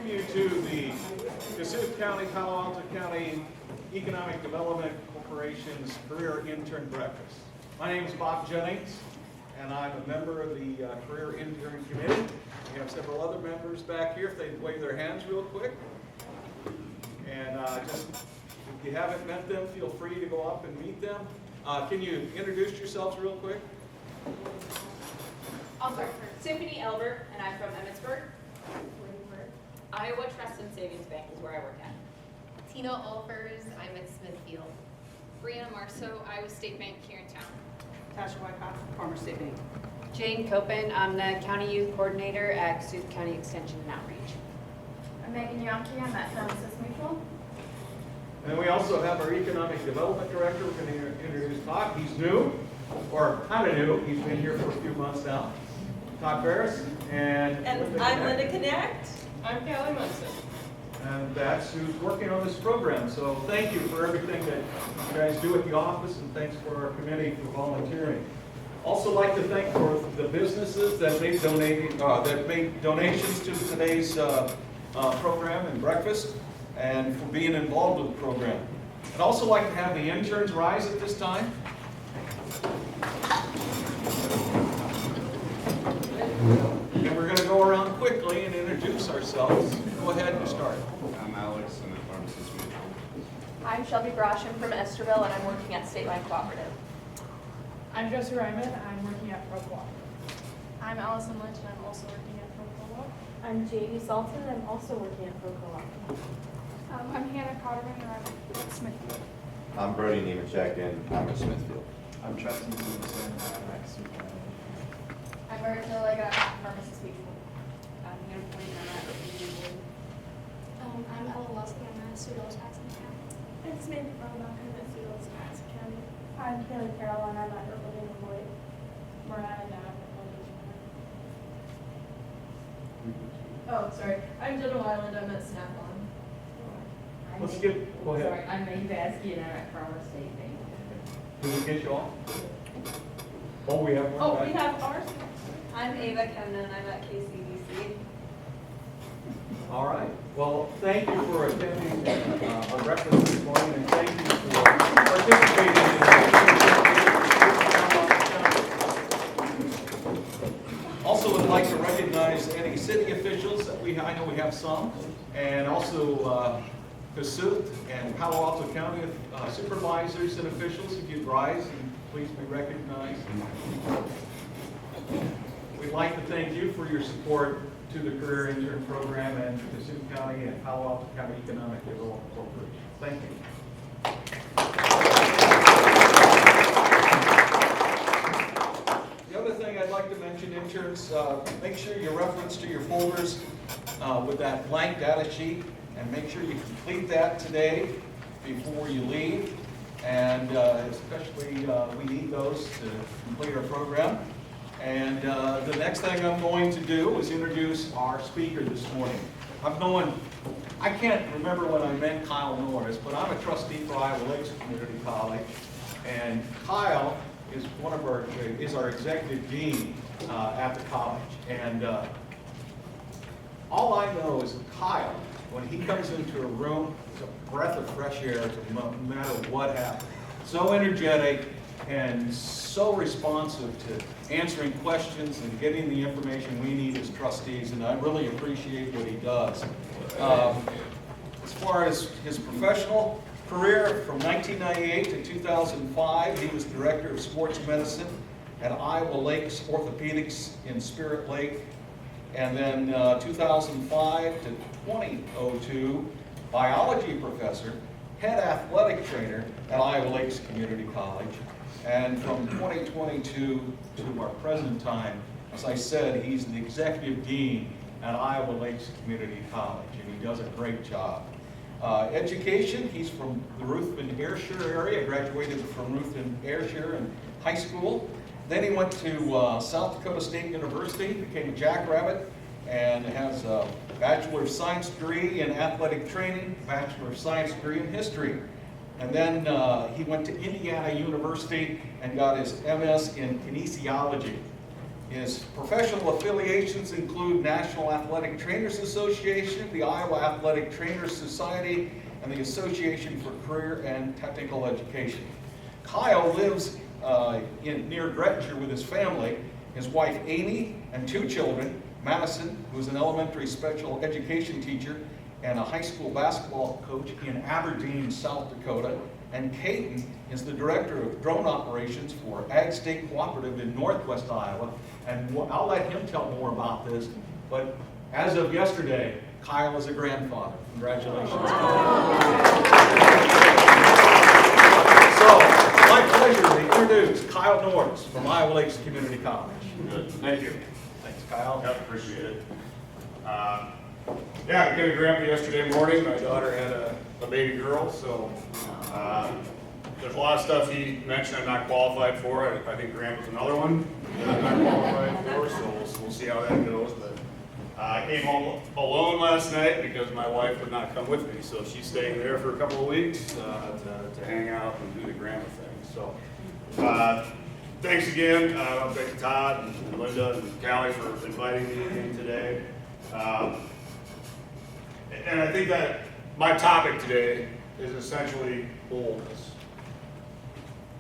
welcome you to the Kasuth County, Palo Alto County Economic Development Corporation's Career Intern Breakfast. My name is Bob Jennings, and I'm a member of the Career Intern Committee. We have several other members back here. If they'd wave their hands real quick. And just, if you haven't met them, feel free to go up and meet them. Can you introduce yourselves real quick? I'll start first. Tiffany Elbert, and I'm from Emmitsburg. Iowa Trust and Savings Bank is where I work at. Tina Olfers, I'm at Smithfield. Brianna Marceau, Iowa State Bank here in town. Tasha Wyckoff, Farmer State Bank. Jane Copen, I'm the County Youth Coordinator at Kasuth County Extension and Outreach. I'm Megan Yonke, I'm at Genesis Mutual. And we also have our Economic Development Director. We're going to introduce Todd. He's new, or kind of new. He's been here for a few months now. Todd Ferris. And I'm Linda Connect. I'm Callie Munson. And that's who's working on this program. So thank you for everything that you guys do at the office, and thanks for our committee for volunteering. Also like to thank for the businesses that made donations to today's program and breakfast, and for being involved with the program. I'd also like to have the interns rise at this time. And we're going to go around quickly and introduce ourselves. Go ahead and start. I'm Alex, I'm at Pharmacist Mutual. I'm Shelby Brosham from Esterville, and I'm working at State Line Cooperative. I'm Josie Ryman, I'm working at ProCoop. I'm Allison Lynch, and I'm also working at ProCoop. I'm Jamie Salton, and I'm also working at ProCoop. I'm Hannah Cotterman, and I'm at Smithfield. I'm Brody Nemechek, and I'm at Smithfield. I'm Justin Stevenson, I'm at Kasuth County. I'm Marissa Lega at Pharmacist Mutual. I'm Hannah Point, and I'm at Repeating. I'm Ella Lusky, I'm at Pseudo's Jackson County. I'm Samantha Brownback, I'm at Pseudo's Jackson County. I'm Taylor Carroll, and I'm at Urban and Lloyd. Mariah Dab. Oh, sorry. I'm Jenna Wyland, I'm at Snap-on. Let's get, go ahead. Sorry, I'm Maggie Vasky, and I'm at Farmer State Bank. Did we get you all? Oh, we have one. Oh, back. we have ours. I'm Ava Kemnan, I'm at KCDC. All right. Well, thank you for attending our breakfast this morning, and thank you for participating in the Also, would like to recognize any city officials that I know we have some, and also Kasuth and Palo Alto County supervisors and officials. If you'd rise and please be recognized. We'd like to thank you for your support to the Career Intern Program and to Kasuth County and Palo Alto County Economic Development Corporation. Thank you. The other thing I'd like to mention, interns, make sure you reference to your folders with that blank data sheet, and make sure you complete that today before you leave. And especially, we need those to complete our program. And the next thing I'm going to do is introduce our speaker this morning. I can't remember when I met Kyle Norris, but I'm a trustee for Iowa Lakes Community College. And Kyle is our executive dean at the college. And all I know is Kyle, when he comes into a room, it's a breath of fresh air no matter what happens. So energetic and so responsive to answering questions and getting the information we need as trustees, and I really appreciate what he does. As far as his professional career, from 1998 to 2005, he was Director of Sports Medicine at Iowa Lakes Orthopedics in Spirit Lake. And then 2005 to 2002, biology professor, head athletic trainer at Iowa Lakes Community College. And from 2022 to our present time, as I said, he's the executive dean at Iowa Lakes Community College, and he does a great job. Education, he's from the Ruthven-Ayrshire area, graduated from Ruthven-Ayrshire in high school. Then he went to South Dakota State University, became a jackrabbit, and has a Bachelor of Science degree in athletic training, Bachelor of Science degree in history. And then he went to Indiana University and got his MS in kinesiology. His professional affiliations include National Athletic Trainers Association, the Iowa Athletic Trainers Society, and the Association for Career and Technical Education. Kyle lives near Grettinger with his family, his wife Amy, and 2 children, Madison, who is an elementary special education teacher and a high school basketball coach in Aberdeen, South Dakota, and Caden is the director of drone operations for Ag State Cooperative in Northwest Iowa. And I'll let him tell more about this, but as of yesterday, Kyle is a grandfather. Congratulations. So, my pleasure to introduce Kyle Norris from Iowa Lakes Community College. Good, thank you. Thanks, Kyle. Yep, appreciate it. Yeah, I became a grandpa yesterday morning. My daughter had a baby girl, so there's a lot of stuff he mentioned I'm not qualified for. I think grandpa's another one that I'm not qualified for, so we'll see how that goes. But I came home alone last night because my wife would not come with me, so she's staying there for a couple of weeks to hang out and do the grandma thing. So thanks again. Thanks to Todd and Linda and Callie for inviting me in today. And I think that my topic today is essentially boldness.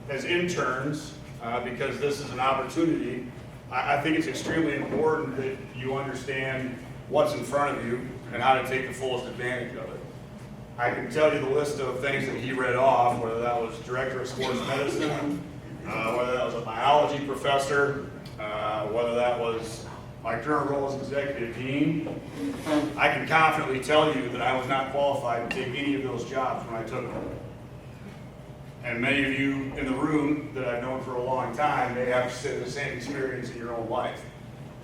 As interns, because this is an opportunity, I think it's extremely important that you understand what's in front of you and how to take the fullest advantage of it. I can tell you the list of things that he read off, whether that was director of sports medicine, whether that was a biology professor, whether that was my current role as executive dean. I can confidently tell you that I was not qualified to take any of those jobs when I took them. And many of you in the room that I've known for a long time may have the same experience in your own life.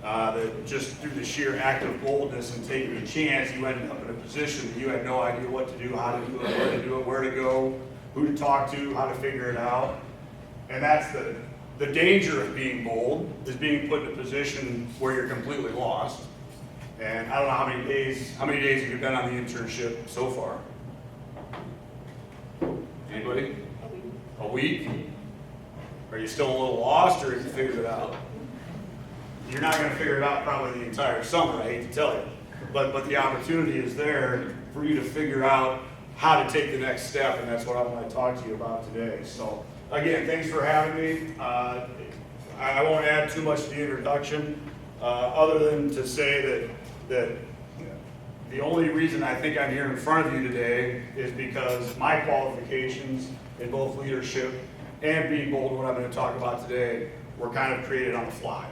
That just through the sheer act of boldness and taking a chance, you ended up in a position that you had no idea what to do, how to do it, where to do it, where to go, who to talk to, how to figure it out. And that's the danger of being bold, is being put in a position where you're completely lost. And I don't know how many days have you been on the internship so far? Anybody? A week? Are you still a little lost, or have you figured it out? You're not going to figure it out probably the entire summer, I hate to tell you. But the opportunity is there for you to figure out how to take the next step, and that's what I want to talk to you about today. So again, thanks for having me. I won't add too much to the introduction, other than to say that the only reason I think I'm here in front of you today is because my qualifications in both leadership and being bold, what I'm going to talk about today, were kind of created on the fly.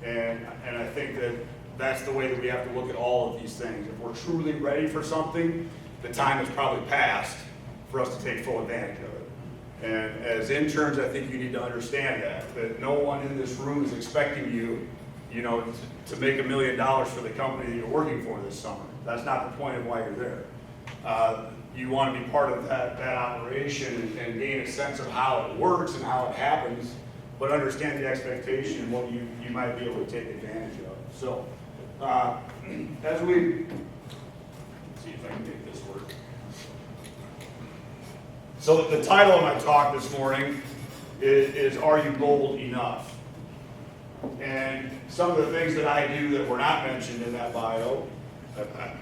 And I think that that's the way that we have to look at all of these things. If we're truly ready for something, the time has probably passed for us to take full advantage of it. And as interns, I think you need to understand that no one in this room is expecting you, to make $1 million for the company that you're working for this summer. That's not the point of why you're there. You want to be part of that operation and gain a sense of how it works and how it happens, but understand the expectation and what you might be able to take advantage of. So, as we, let's see if I can make this work. So the title of my talk this morning is Are You Bold Enough? And some of the things that I do that were not mentioned in that bio,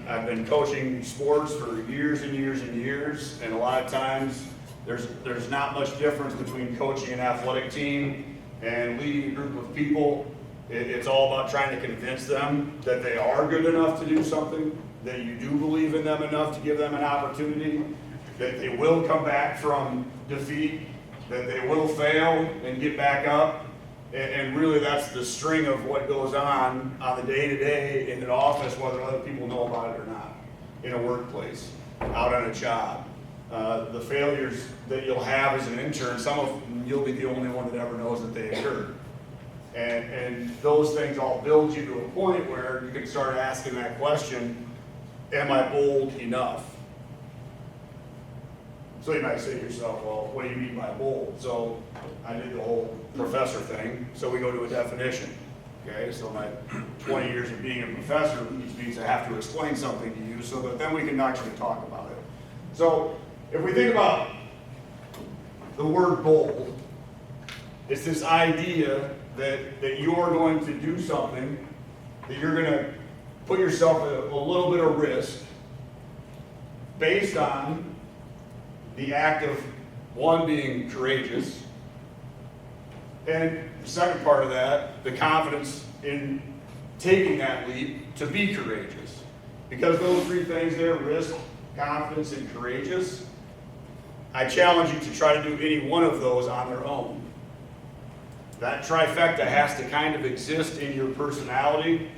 I've been coaching sports for years and years and years, and a lot of times there's not much difference between coaching an athletic team and leading a group of people. It's all about trying to convince them that they are good enough to do something, that you do believe in them enough to give them an opportunity, that they will come back from defeat, that they will fail and get back up. And really that's the string of what goes on the day-to-day in an office, whether other people know about it or not, in a workplace, out on a job. The failures that you'll have as an intern, some of them you'll be the only one that ever knows that they occurred. And those things all build you to a point where you can start asking that question, am I bold enough? So you might say to yourself, well, what do you mean by bold? So I did the whole professor thing, so we go to a definition. Okay, so my 20 years of being a professor means I have to explain something to you so that then we can actually talk about it. So if we think about the word bold, it's this idea that you are going to do something, that you're going to put yourself at a little bit of risk based on the act of, one, being courageous, and the second part of that, the confidence in taking that leap to be courageous. Because those three things there, risk, confidence, and courageous, I challenge you to try to do any one of those on their own. That trifecta has to kind of exist in your personality,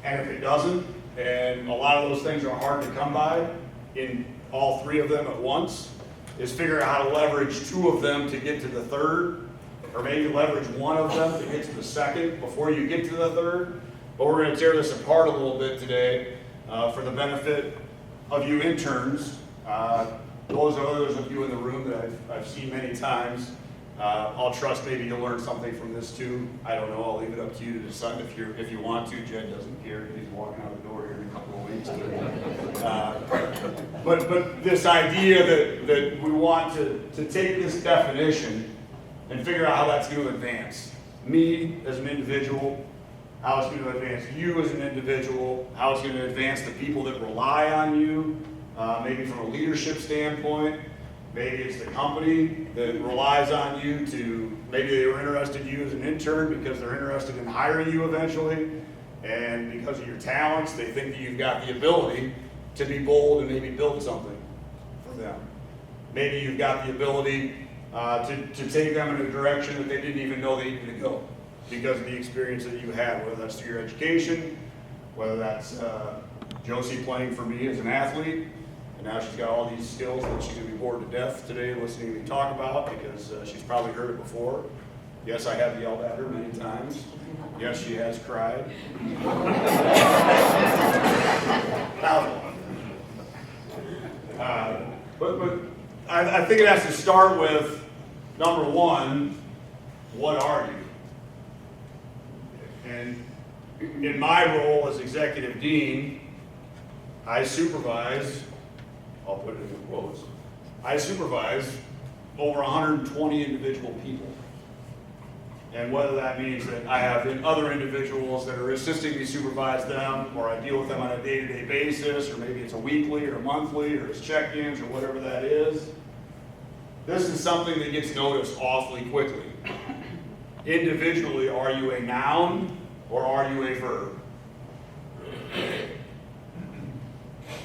and if it doesn't, and a lot of those things are hard to come by in all three of them at once, is figure out how to leverage two of them to get to the third, or maybe leverage one of them to get to the second before you get to the third. But we're going to tear this apart a little bit today for the benefit of you interns. Those are others of you in the room that I've seen many times. I'll trust maybe you'll learn something from this too. I don't know. I'll leave it up to you to decide if you want to. Jed doesn't care. He's walking out the door here in a couple of weeks. But this idea that we want to take this definition and figure out how that's going to advance me as an individual, how it's going to advance you as an individual, how it's going to advance the people that rely on you, maybe from a leadership standpoint. Maybe it's the company that relies on you to, maybe they were interested in you as an intern because they're interested in hiring you eventually, and because of your talents, they think that you've got the ability to be bold and maybe build something for them. Maybe you've got the ability to take them in a direction that they didn't even know they needed to go because of the experience that you had, whether that's through your education, whether that's Josie playing for me as an athlete, and now she's got all these skills that she's going to be bored to death today listening to me talk about because she's probably heard it before. Yes, I have yelled at her many times. Yes, she has cried. But I think it has to start with, number one, what are you? And in my role as executive dean, I supervise, I'll put it in quotes, I supervise over 120 individual people. And whether that means that I have other individuals that are assisting me supervise them, or I deal with them on a day-to-day basis, or maybe it's a weekly or monthly, or it's check-ins, or whatever that is, this is something that gets noticed awfully quickly. Individually, are you a noun or are you a verb?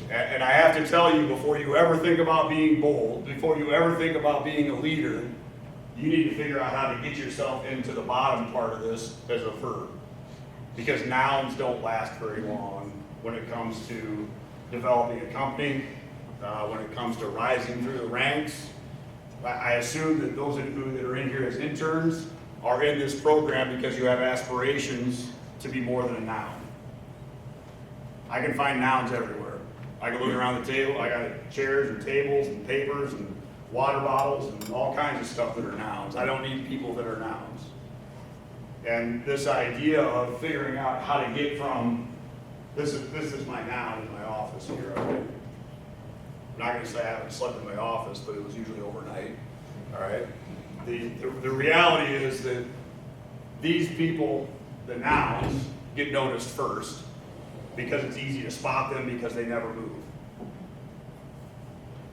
And I have to tell you, before you ever think about being bold, before you ever think about being a leader, you need to figure out how to get yourself into the bottom part of this as a verb. Because nouns don't last very long when it comes to developing a company, when it comes to rising through the ranks. I assume that those of you that are in here as interns are in this program because you have aspirations to be more than a noun. I can find nouns everywhere. I can look around the table, I got chairs and tables and papers and water bottles and all kinds of stuff that are nouns. I don't need people that are nouns. And this idea of figuring out how to get from, this is my noun in my office here. I'm not going to say I haven't slept in my office, but it was usually overnight. All right. The reality is that these people, the nouns, get noticed first because it's easy to spot them because they never move.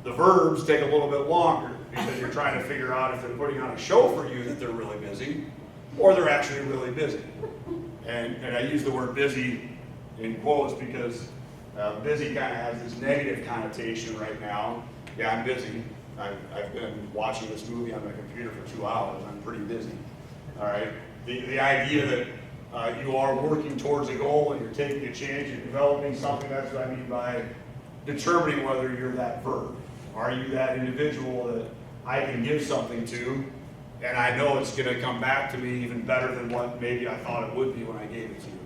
The verbs take a little bit longer because you're trying to figure out if they're putting on a show for you that they're really busy or they're actually really busy. And I use the word busy in quotes because busy kind of has this negative connotation right now. Yeah, I'm busy. I've been watching this movie on my computer for 2 hours. I'm pretty busy. All right. The idea that you are working towards a goal and you're taking a change, you're developing something, that's what I mean by determining whether you're that verb. Are you that individual that I can give something to and I know it's going to come back to me even better than what maybe I thought it would be when I gave it to you?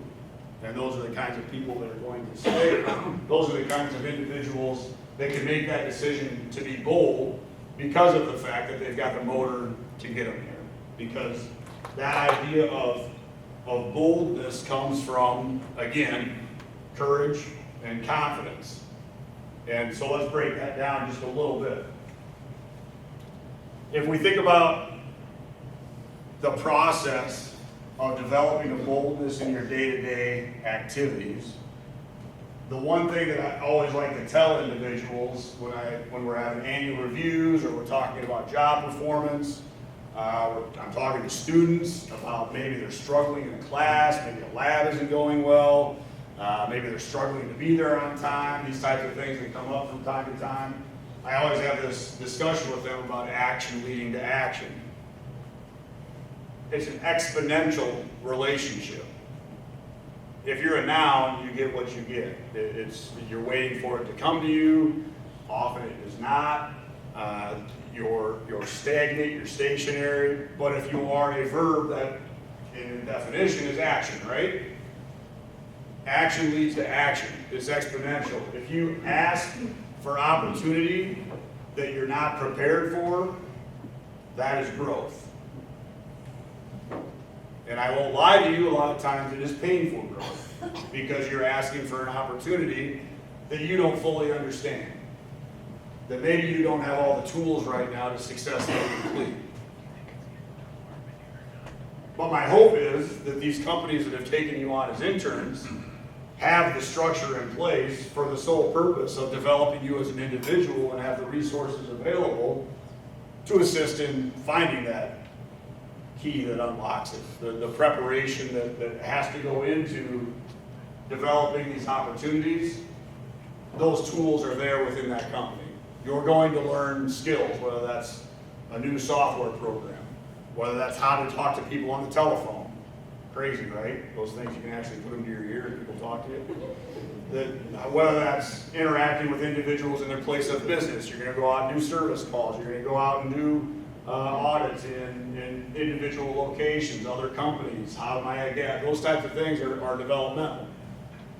And those are the kinds of people that are going to stay. Those are the kinds of individuals that can make that decision to be bold because of the fact that they've got the motor to get them there. Because that idea of boldness comes from, again, courage and confidence. And so let's break that down just a little bit. If we think about the process of developing a boldness in your day-to-day activities. The one thing that I always like to tell individuals when we're having annual reviews or we're talking about job performance, I'm talking to students about maybe they're struggling in a class, maybe a lab isn't going well, maybe they're struggling to be there on time, these types of things that come up from time to time. I always have this discussion with them about action leading to action. It's an exponential relationship. If you're a noun, you get what you get. You're waiting for it to come to you. Often it does not. You're stagnant, you're stationary. But if you are a verb, that in definition is action, right? Action leads to action. It's exponential. If you ask for opportunity that you're not prepared for, that is growth. And I won't lie to you, a lot of times it is painful growth because you're asking for an opportunity that you don't fully understand. That maybe you don't have all the tools right now to successfully complete. But my hope is that these companies that have taken you on as interns have the structure in place for the sole purpose of developing you as an individual and have the resources available to assist in finding that key that unlocks it, the preparation that has to go into developing these opportunities. Those tools are there within that company. You're going to learn skills, whether that's a new software program, whether that's how to talk to people on the telephone. Crazy, right? Those things you can actually put them to your ear and people talk to you. Whether that's interacting with individuals in their place of business, you're going to go out and do service calls, you're going to go out and do audits in individual locations, other companies, how am I get, those types of things are developmental.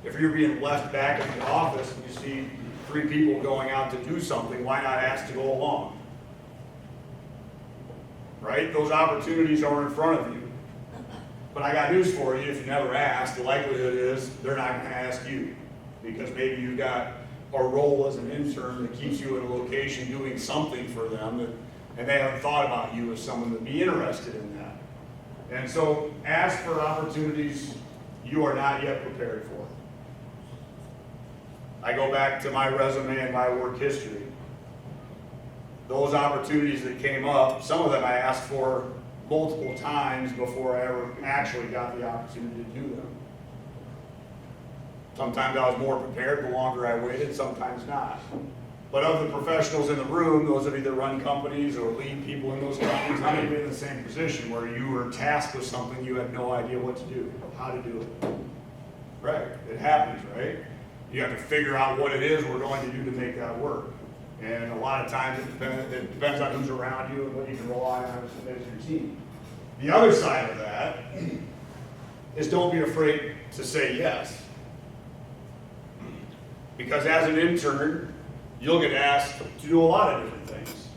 If you're being left back in the office and you see 3 people going out to do something, why not ask to go along? Right? Those opportunities are in front of you. But I got news for you, if you never ask, the likelihood is they're not going to ask you. Because maybe you've got a role as an intern that keeps you in a location doing something for them, and they haven't thought about you as someone that'd be interested in that. And so ask for opportunities you are not yet prepared for. I go back to my resume and my work history. Those opportunities that came up, some of them I asked for multiple times before I ever actually got the opportunity to do them. Sometimes I was more prepared the longer I waited, sometimes not. But of the professionals in the room, those that either run companies or lead people in those companies, I may be in the same position where you were tasked with something you had no idea what to do, how to do it. Right, it happens, right? You have to figure out what it is we're going to do to make that work. And a lot of times it depends on who's around you and what you can rely on as your team. The other side of that is don't be afraid to say yes. Because as an intern, you'll get asked to do a lot of different things.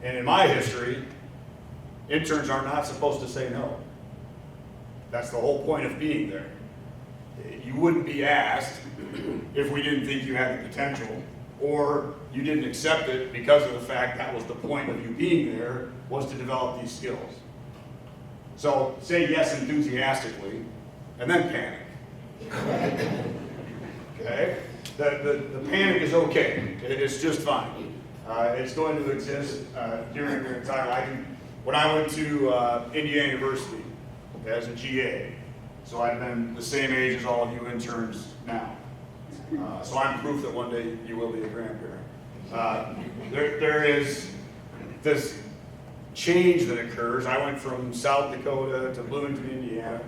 And in my history, interns are not supposed to say no. That's the whole point of being there. You wouldn't be asked if we didn't think you had the potential, or you didn't accept it because of the fact that was the point of you being there, was to develop these skills. So say yes enthusiastically, and then panic. Okay? The panic is okay. It's just fine. It's going to exist during your entire life. When I went to Indiana University as a GA, so I've been the same age as all of you interns now. So I'm proof that one day you will be a grandparent. There is this change that occurs. I went from South Dakota to Bloomington, Indiana.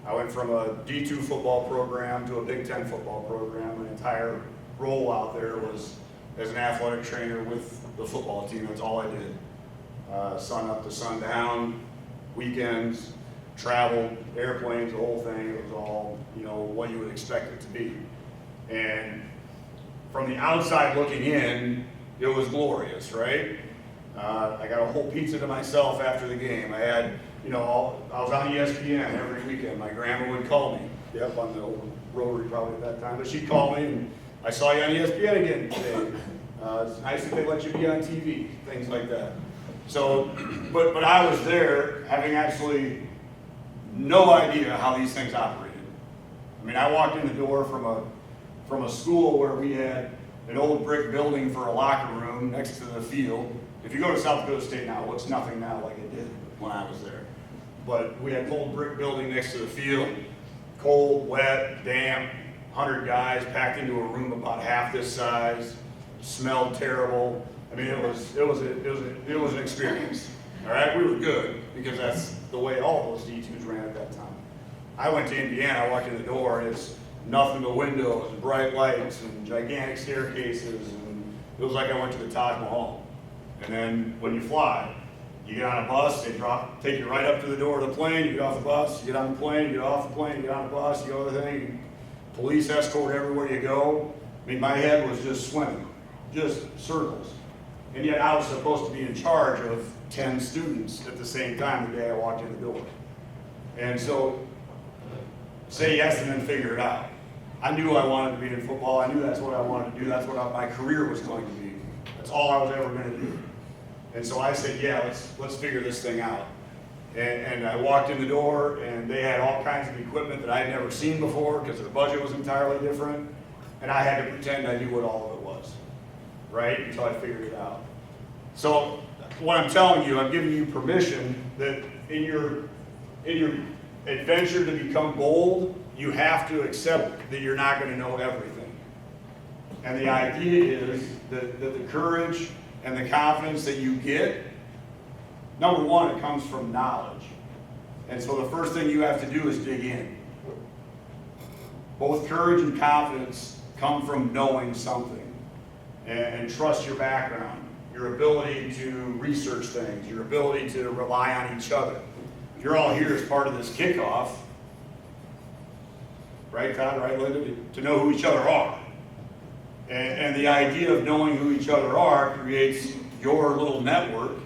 I went from a D2 football program to a Big Ten football program. My entire role out there was as an athletic trainer with the football team. That's all I did. Sun up to sundown, weekends, travel, airplanes, the whole thing. It was all, what you would expect it to be. And from the outside looking in, it was glorious, right? I got a whole pizza to myself after the game. I had, I was on ESPN every weekend. My grandma would call me. Yep, on the old rotary probably at that time. But she'd call me and I saw you on ESPN again today. It's nice that they let you be on TV, things like that. So, but I was there having absolutely no idea how these things operated. I mean, I walked in the door from a school where we had an old brick building for a locker room next to the field. If you go to South Dakota State now, it looks nothing now like it did when I was there. But we had an old brick building next to the field, cold, wet, damp, 100 guys packed into a room about half this size, smelled terrible. I mean, it was an experience. All right, we were good because that's the way all those D2s ran at that time. I went to Indiana, I walked in the door, and it's nothing but windows and bright lights and gigantic staircases, and it was like I went to the Taj Mahal. And then when you fly, you get on a bus, they take you right up to the door of the plane, you get off the bus, you get on the plane, you get off the plane, you get on the bus, you go to the thing, police escort everywhere you go. I mean, my head was just swimming, just circles. And yet I was supposed to be in charge of 10 students at the same time the day I walked in the door. And so, say yes and then figure it out. I knew I wanted to be in football. I knew that's what I wanted to do. That's what my career was going to be. That's all I was ever going to do. And so I said, yeah, let's figure this thing out. And I walked in the door, and they had all kinds of equipment that I had never seen before because their budget was entirely different. And I had to pretend I knew what all of it was, right? Until I figured it out. So what I'm telling you, I'm giving you permission that in your adventure to become bold, you have to accept that you're not going to know everything. And the idea is that the courage and the confidence that you get, number one, it comes from knowledge. And so the first thing you have to do is dig in. Both courage and confidence come from knowing something and trust your background, your ability to research things, your ability to rely on each other. You're all here as part of this kickoff, right, Todd, right, Linda, to know who each other are. And the idea of knowing who each other are creates your little network.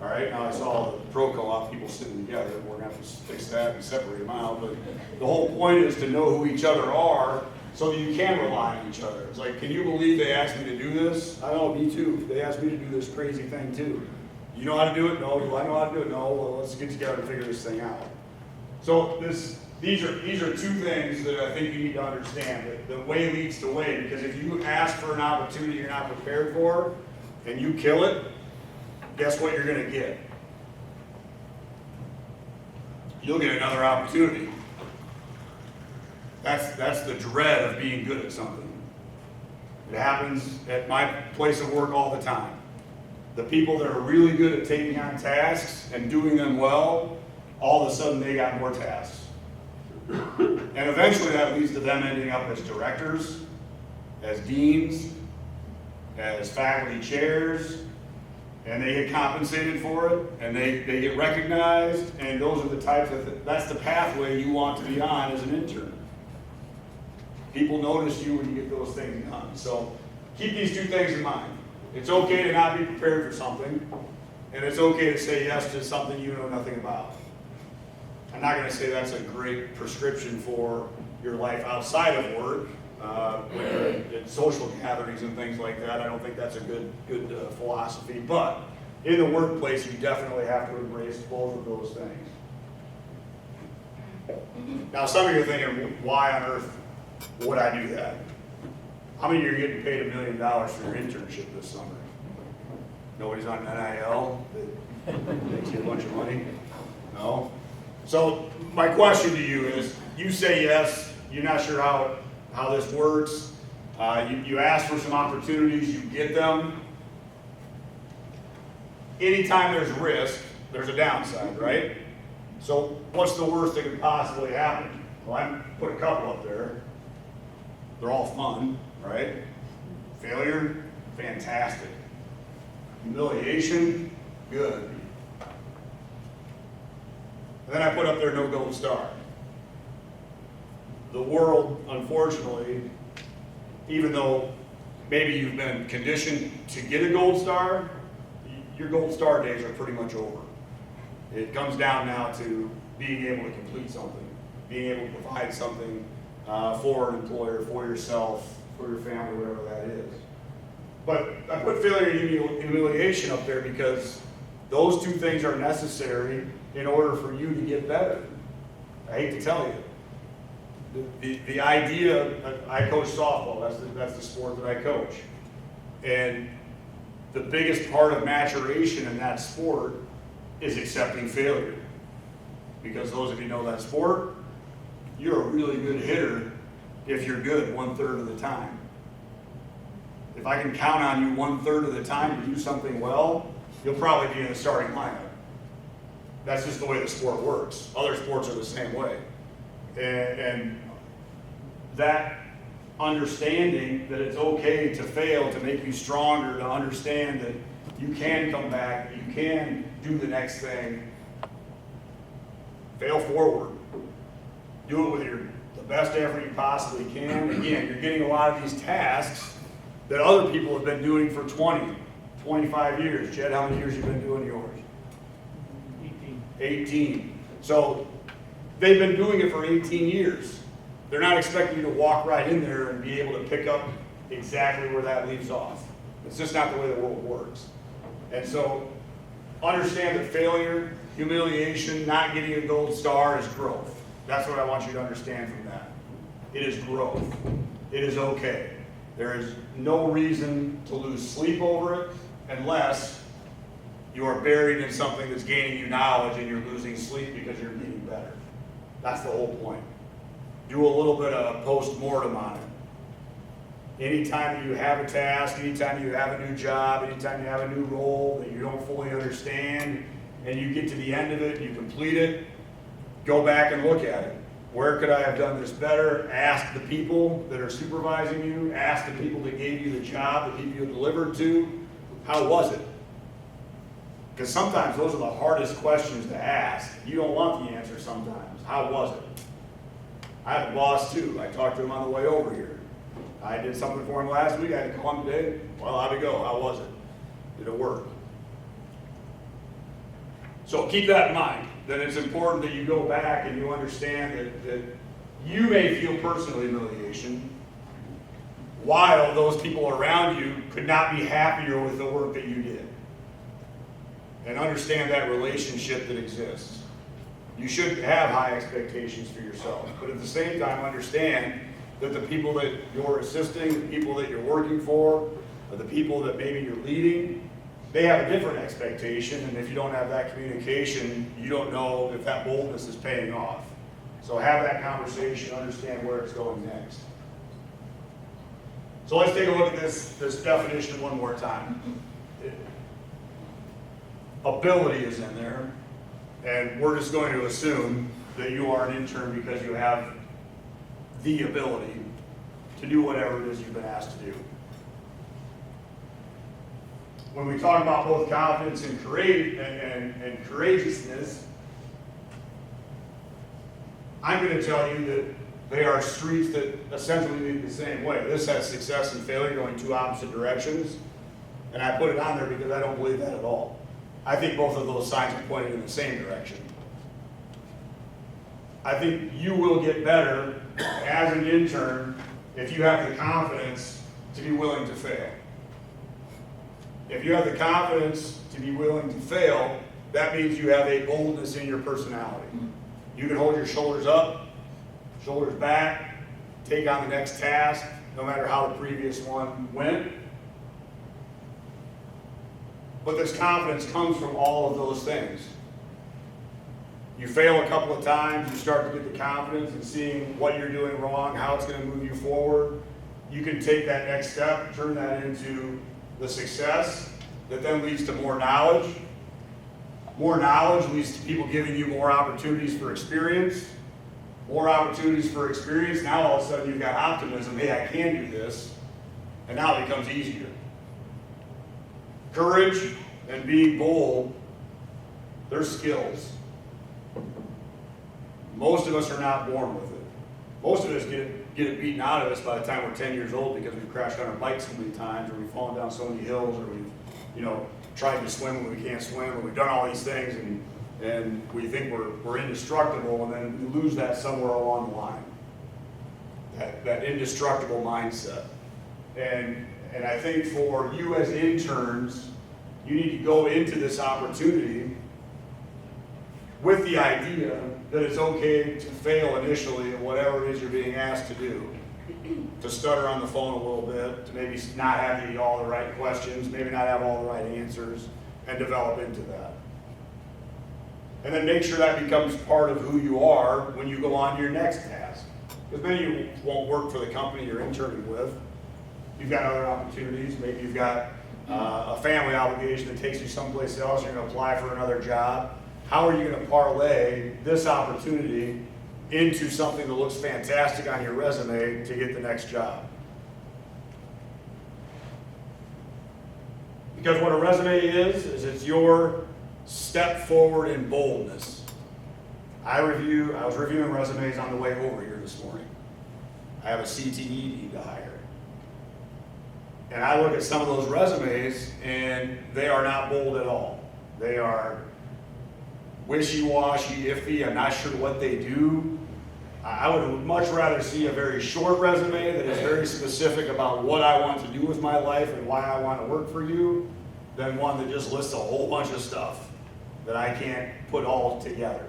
All right, now I saw the pro co-op people sitting together. We're going to have to fix that and separate them out. But the whole point is to know who each other are so that you can rely on each other. It's like, can you believe they asked me to do this? I know, me too. They asked me to do this crazy thing too. You know how to do it? No. Do I know how to do it? No. Well, let's get together and figure this thing out. So these are two things that I think you need to understand. The way leads to way, because if you ask for an opportunity you're not prepared for, and you kill it, guess what you're going to get? You'll get another opportunity. That's the dread of being good at something. It happens at my place of work all the time. The people that are really good at taking on tasks and doing them well, all of a sudden they got more tasks. And eventually that leads to them ending up as directors, as deans, as faculty chairs, and they get compensated for it, and they get recognized, and those are the types of, that's the pathway you want to be on as an intern. People notice you when you get those things done. So keep these two things in mind. It's okay to not be prepared for something, and it's okay to say yes to something you know nothing about. I'm not going to say that's a great prescription for your life outside of work, when you're at social gatherings and things like that. I don't think that's a good philosophy. But in the workplace, you definitely have to embrace both of those things. Now, some of you are thinking, why on earth would I do that? How many of you are getting paid $1 million for your internship this summer? Nobody's on NIL that makes you a bunch of money? No? So my question to you is, you say yes, you're not sure how this works, you ask for some opportunities, you get them. Anytime there's risk, there's a downside, right? So what's the worst that could possibly happen? Well, I put a couple up there. They're all fun, right? Failure, fantastic. Humiliation, good. And then I put up there no gold star. The world, unfortunately, even though maybe you've been conditioned to get a gold star, your gold star days are pretty much over. It comes down now to being able to complete something, being able to provide something for an employer, for yourself, for your family, whatever that is. But I put failure and humiliation up there because Those two things are necessary in order for you to get better. I hate to tell you. The idea, I coach softball, that's the sport that I coach. And the biggest part of maturation in that sport is accepting failure. Because those of you know that sport, you're a really good hitter if you're good 1/3 of the time. If I can count on you 1/3 of the time to do something well, you'll probably be in the starting lineup. That's just the way the sport works. Other sports are the same way. And that understanding that it's okay to fail to make you stronger, to understand that you can come back, that you can do the next thing, fail forward. Do it with the best effort you possibly can. Again, you're getting a lot of these tasks that other people have been doing for 20, 25 years. Jed, how many years have you been doing yours? 18. So they've been doing it for 18 years. They're not expecting you to walk right in there and be able to pick up exactly where that leaves off. It's just not the way the world works. And so understand that failure, humiliation, not getting a gold star is growth. That's what I want you to understand from that. It is growth. It is okay. There is no reason to lose sleep over it unless you are buried in something that's gaining you knowledge and you're losing sleep because you're getting better. That's the whole point. Do a little bit of post-mortem on it. Anytime you have a task, anytime you have a new job, anytime you have a new role that you don't fully understand, and you get to the end of it, you complete it, go back and look at it. Where could I have done this better? Ask the people that are supervising you. Ask the people that gave you the job, the people you delivered to. How was it? Because sometimes those are the hardest questions to ask. You don't want the answer sometimes. How was it? I have a boss too. I talked to him on the way over here. I did something for him last week. I had to call him today. Well, how'd it go? How was it? Did it work? So keep that in mind, that it's important that you go back and you understand that you may feel personal humiliation while those people around you could not be happier with the work that you did. And understand that relationship that exists. You should have high expectations for yourself, but at the same time understand that the people that you're assisting, the people that you're working for, or the people that maybe you're leading, they have a different expectation, and if you don't have that communication, you don't know if that boldness is paying off. So have that conversation, understand where it's going next. So let's take a look at this definition one more time. Ability is in there, and we're just going to assume that you are an intern because you have the ability to do whatever it is you've been asked to do. When we talk about both confidence and courageousness, I'm going to tell you that they are streets that essentially lead the same way. This has success and failure going two opposite directions, and I put it on there because I don't believe that at all. I think both of those signs are pointed in the same direction. I think you will get better as an intern if you have the confidence to be willing to fail. If you have the confidence to be willing to fail, that means you have a boldness in your personality. You can hold your shoulders up, shoulders back, take on the next task, no matter how the previous one went. But this confidence comes from all of those things. You fail a couple of times, you start to get the confidence in seeing what you're doing wrong, how it's going to move you forward. You can take that next step, turn that into the success that then leads to more knowledge. More knowledge leads to people giving you more opportunities for experience. More opportunities for experience. Now all of a sudden you've got optimism. Hey, I can do this. And now it becomes easier. Courage and being bold, they're skills. Most of us are not born with it. Most of us get it beaten out of us by the time we're 10 years old because we've crashed on our bikes so many times, or we've fallen down so many hills, or we've, tried to swim when we can't swim, or we've done all these things and we think we're indestructible, and then we lose that somewhere along the line. That indestructible mindset. And I think for you as interns, You need to go into this opportunity with the idea that it's okay to fail initially at whatever it is you're being asked to do. To stutter on the phone a little bit, to maybe not have all the right questions, maybe not have all the right answers, and develop into that. And then make sure that becomes part of who you are when you go on to your next task. Because many of you won't work for the company you're interning with. You've got other opportunities. Maybe you've got a family obligation that takes you someplace else. You're going to apply for another job. How are you going to parlay this opportunity into something that looks fantastic on your resume to get the next job? Because what a resume is it's your step forward in boldness. I was reviewing resumes on the way over here this morning. I have a CTE need to hire. And I look at some of those resumes and they are not bold at all. They are wishy-washy, iffy, I'm not sure what they do. I would much rather see a very short resume that is very specific about what I want to do with my life and why I want to work for you than one that just lists a whole bunch of stuff that I can't put all together.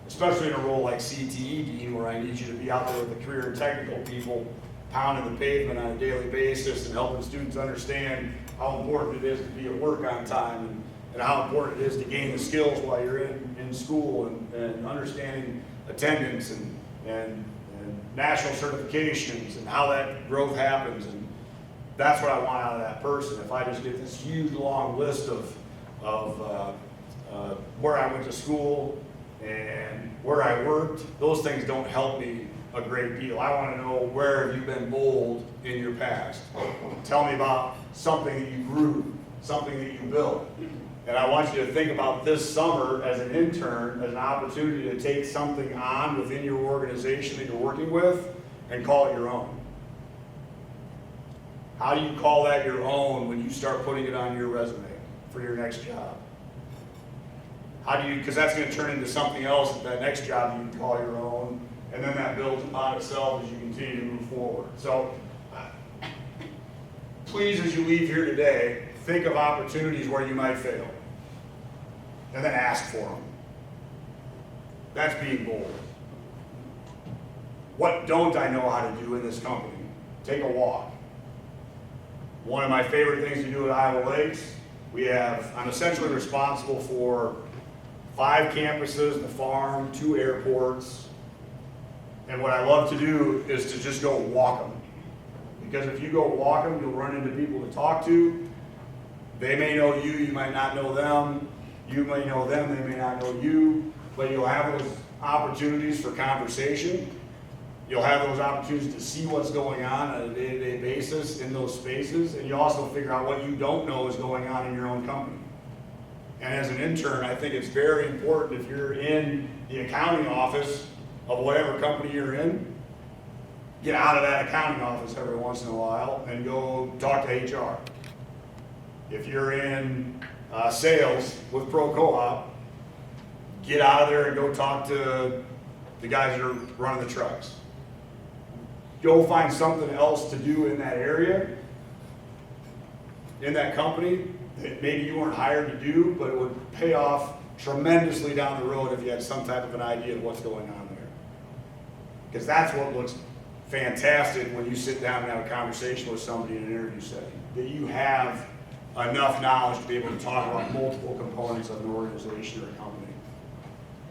Especially in a role like CTE Dean, where I need you to be out there with the career and technical people pounding the pavement on a daily basis and helping students understand how important it is to be at work on time and how important it is to gain the skills while you're in school and understanding attendance and national certifications and how that growth happens. And that's what I want out of that person. If I just get this huge long list of where I went to school and where I worked, those things don't help me a great deal. I want to know, where have you been bold in your past? Tell me about something that you grew, something that you built. And I want you to think about this summer as an intern, as an opportunity to take something on within your organization that you're working with and call it your own. How do you call that your own when you start putting it on your resume for your next job? How do you, because that's going to turn into something else at that next job you can call your own, and then that builds upon itself as you continue to move forward. So please, as you leave here today, think of opportunities where you might fail, and then ask for them. That's being bold. What don't I know how to do in this company? Take a walk. One of my favorite things to do at Iowa Lakes, I'm essentially responsible for 5 campuses, the farm, 2 airports, and what I love to do is to just go walk them. Because if you go walk them, you'll run into people to talk to. They may know you, you might not know them. You may know them, they may not know you. But you'll have those opportunities for conversation. You'll have those opportunities to see what's going on a day-to-day basis in those spaces. And you also figure out what you don't know is going on in your own company. And as an intern, I think it's very important, if you're in the accounting office of whatever company you're in, get out of that accounting office every once in a while and go talk to HR. If you're in sales with Pro Co-op, get out of there and go talk to the guys that are running the trucks. Go find something else to do in that area, in that company, that maybe you weren't hired to do, but it would pay off tremendously down the road if you had some type of an idea of what's going on there. Because that's what looks fantastic when you sit down and have a conversation with somebody in an interview setting, that you have enough knowledge to be able to talk about multiple components of an organization or a company.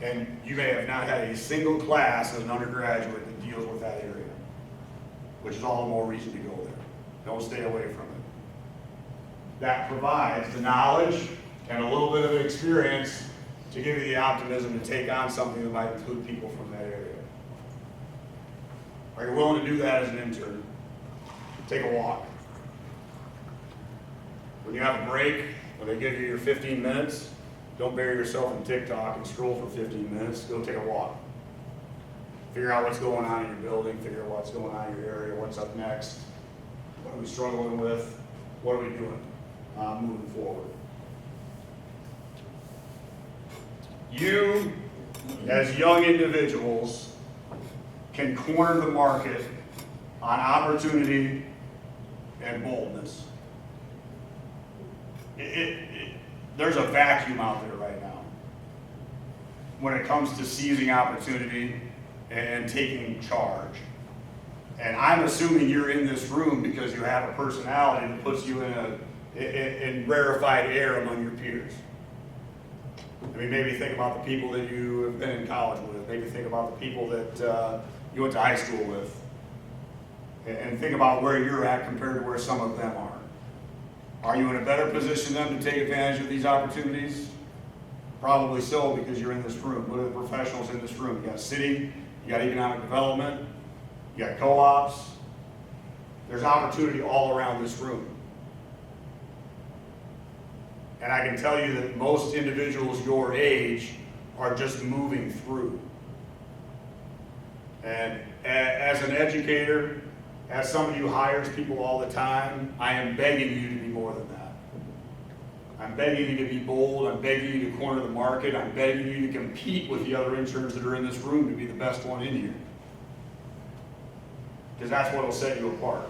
And you may have not had a single class as an undergraduate that deals with that area, which is all the more reason to go there. Don't stay away from it. That provides the knowledge and a little bit of experience to give you the optimism to take on something that might include people from that area. Are you willing to do that as an intern? Take a walk. When you have a break, when they give you your 15 minutes, don't bury yourself in TikTok and scroll for 15 minutes. Go take a walk. Figure out what's going on in your building, figure out what's going on in your area, what's up next, what are we struggling with, what are we doing moving forward. You, as young individuals, can corner the market on opportunity and boldness. there's a vacuum out there right now when it comes to seizing opportunity and taking charge. And I'm assuming you're in this room because you have a personality that puts you in rarefied air among your peers. I mean, maybe think about the people that you have been in college with. Maybe think about the people that you went to high school with. And think about where you're at compared to where some of them are. Are you in a better position then to take advantage of these opportunities? Probably so, because you're in this room. Look at the professionals in this room. You got city, you got economic development, you got co-ops. There's opportunity all around this room. And I can tell you that most individuals your age are just moving through. And as an educator, as somebody who hires people all the time, I am begging you to be more than that. I'm begging you to be bold. I'm begging you to corner the market. I'm begging you to compete with the other interns that are in this room to be the best one in here. Because that's what will set you apart.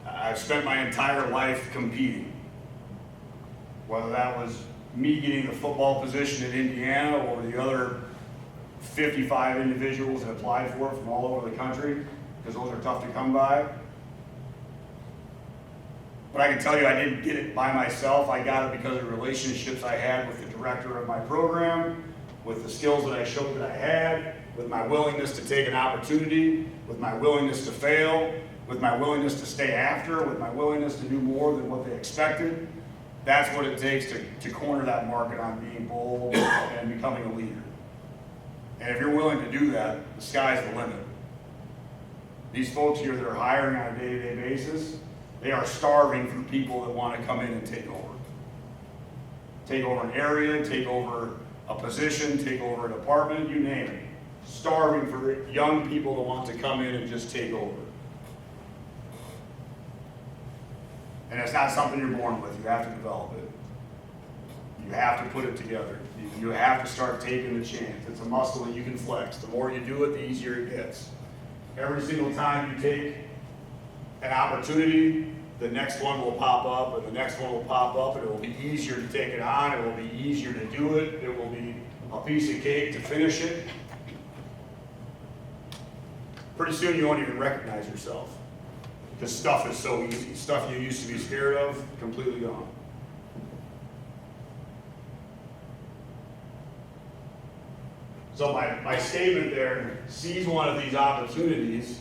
I've spent my entire life competing. Whether that was me getting the football position in Indiana or the other 55 individuals that applied for it from all over the country, because those are tough to come by. But I can tell you I didn't get it by myself. I got it because of the relationships I had with the director of my program, with the skills that I showed that I had, with my willingness to take an opportunity, with my willingness to fail, with my willingness to stay after, with my willingness to do more than what they expected. That's what it takes to corner that market on being bold and becoming a leader. And if you're willing to do that, the sky's the limit. These folks here that are hiring on a day-to-day basis, they are starving for people that want to come in and take over. Take over an area, take over a position, take over a department, you name it. Starving for young people that want to come in and just take over. And it's not something you're born with. You have to develop it. You have to put it together. You have to start taking the chance. It's a muscle that you can flex. The more you do it, the easier it gets. Every single time you take an opportunity, the next one will pop up, and the next one will pop up, and it will be easier to take it on. It will be easier to do it. It will be a piece of cake to finish it. Pretty soon you won't even recognize yourself. Because stuff is so easy. Stuff you used to be scared of, completely gone. So my statement there, seize one of these opportunities,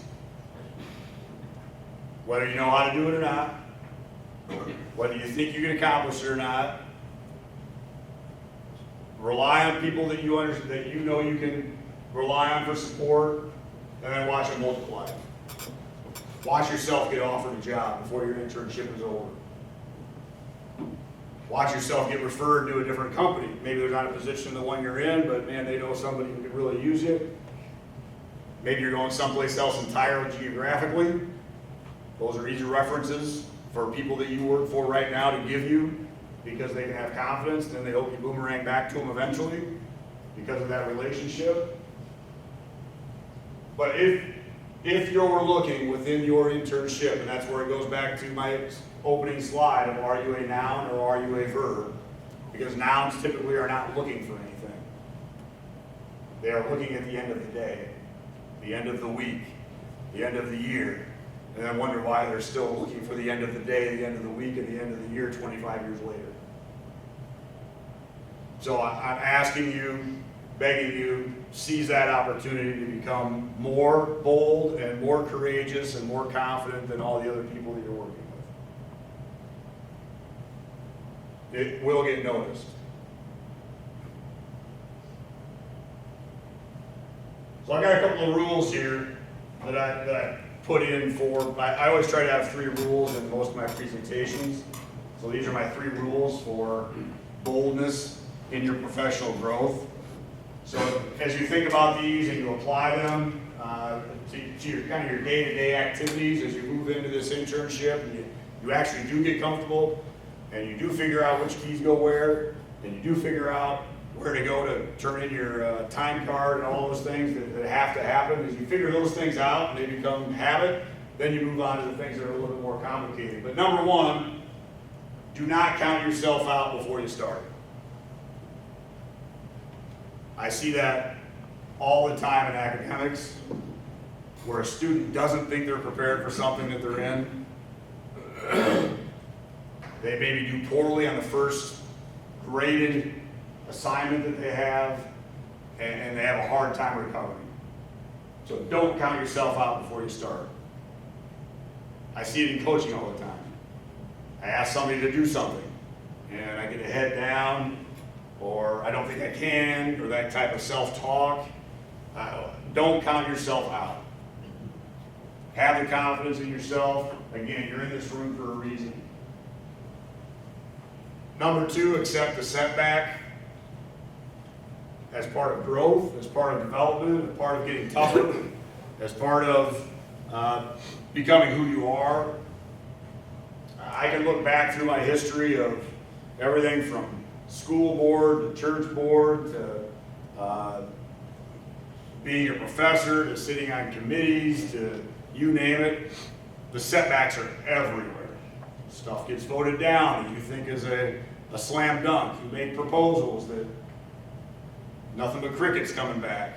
whether you know how to do it or not, whether you think you can accomplish it or not. Rely on people that you understand, that you know you can rely on for support, and then watch it multiply. Watch yourself get offered a job before your internship is over. Watch yourself get referred to a different company. Maybe they're not a position in the one you're in, but man, they know somebody who could really use you. Maybe you're going someplace else entirely geographically. Those are easy references for people that you work for right now to give you because they can have confidence, and then they hope you boomerang back to them eventually because of that relationship. But if you're looking within your internship, and that's where it goes back to my opening slide of are you a noun or are you a verb? Because nouns typically are not looking for anything. They are looking at the end of the day, the end of the week, the end of the year, and then wonder why they're still looking for the end of the day, the end of the week, and the end of the year 25 years later. So I'm asking you, begging you, seize that opportunity to become more bold and more courageous and more confident than all the other people that you're working with. It will get noticed. So I got a couple of rules here that I put in for, I always try to have 3 rules in most of my presentations. So these are my 3 rules for boldness in your professional growth. So as you think about these and you apply them to your kind of your day-to-day activities as you move into this internship, and you actually do get comfortable, and you do figure out which keys go where, and you do figure out where to go to turn in your time card and all those things that have to happen. As you figure those things out and they become habit, then you move on to the things that are a little bit more complicated. But number 1, Do not count yourself out before you start. I see that all the time in academics, where a student doesn't think they're prepared for something that they're in. They maybe do poorly on the first graded assignment that they have, and they have a hard time recovering. So don't count yourself out before you start. I see it in coaching all the time. I ask somebody to do something, and I get a head down, or I don't think I can, or that type of self-talk. Don't count yourself out. Have the confidence in yourself. Again, you're in this room for a reason. Number 2, accept the setback as part of growth, as part of development, as part of getting tougher, as part of becoming who you are. I can look back through my history of everything from school board to church board to being a professor to sitting on committees to you name it. The setbacks are everywhere. Stuff gets voted down that you think is a slam dunk. You make proposals that nothing but crickets coming back.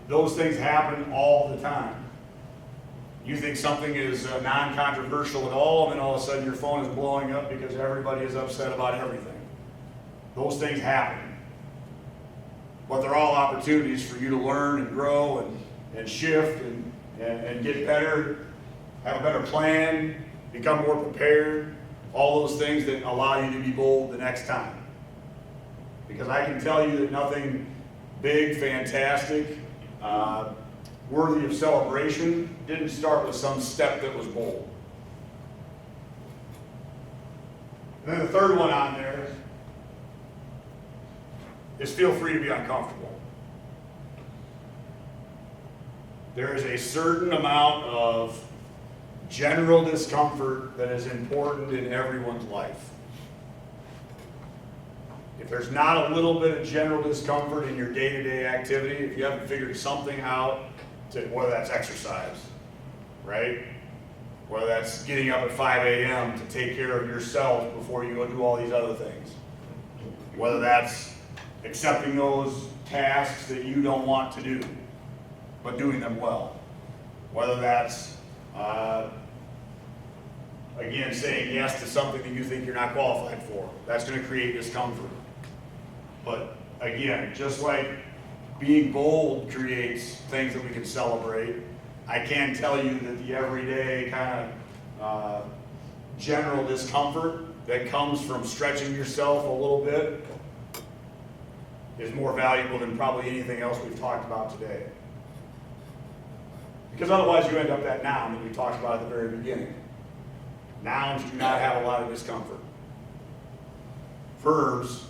Those things happen all the time. You think something is non-controversial at all, and then all of a sudden your phone is blowing up because everybody is upset about everything. Those things happen. But they're all opportunities for you to learn and grow and shift and get better, have a better plan, become more prepared, all those things that allow you to be bold the next time. Because I can tell you that nothing big, fantastic, worthy of celebration didn't start with some step that was bold. And then the third one on there is feel free to be uncomfortable. There is a certain amount of general discomfort that is important in everyone's life. If there's not a little bit of general discomfort in your day-to-day activity, if you haven't figured something out, whether that's exercise, right? Whether that's getting up at 5 a.m. to take care of yourself before you go do all these other things. Whether that's accepting those tasks that you don't want to do, but doing them well. Whether that's, again, saying yes to something that you think you're not qualified for. That's going to create discomfort. But again, just like being bold creates things that we can celebrate, I can tell you that the everyday kind of general discomfort that comes from stretching yourself a little bit is more valuable than probably anything else we've talked about today. Because otherwise you end up that noun that we talked about at the very beginning. Nouns do not have a lot of discomfort. Verbs,